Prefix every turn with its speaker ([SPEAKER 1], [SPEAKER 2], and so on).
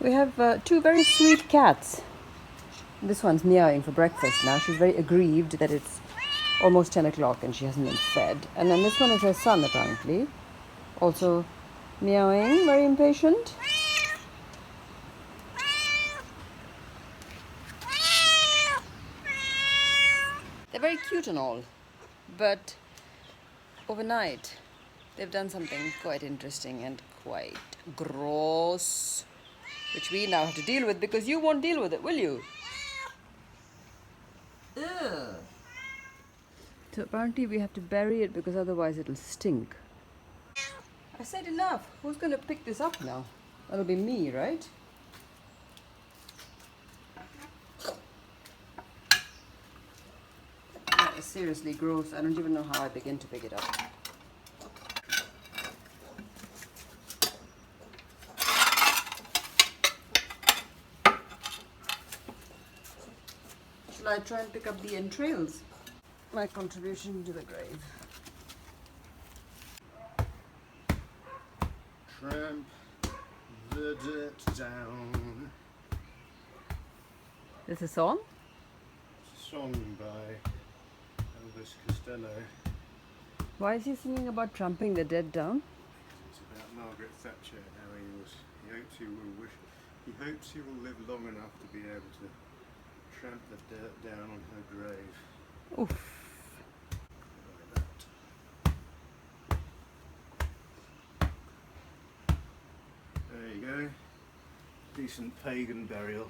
[SPEAKER 1] We have two very sweet cats. This one's meowing for breakfast now. She's very aggrieved that it's almost 10 o'clock and she hasn't been fed. And then this one is her son, apparently. Also meowing, very impatient. They're very cute and all, but overnight they've done something quite interesting and quite gross, which we now have to deal with because you won't deal with it, will you? Ugh. So apparently we have to bury it because otherwise it'll stink. I said enough. Who's going to pick this up now? That'll be me, right? That is seriously gross. I don't even know how I begin to pick it up. Shall I try and pick up the entrails? My contribution to the grave.
[SPEAKER 2] Tramp the dirt down.
[SPEAKER 1] This is a song?
[SPEAKER 2] It's a song by Elvis Costello.
[SPEAKER 1] Why is he singing about tramping the dead down?
[SPEAKER 2] It's about Margaret Thatcher, how he hopes he will live long enough to be able to tramp the dirt down on her grave.
[SPEAKER 1] Oof.
[SPEAKER 2] Like that. There you go. Decent pagan burial.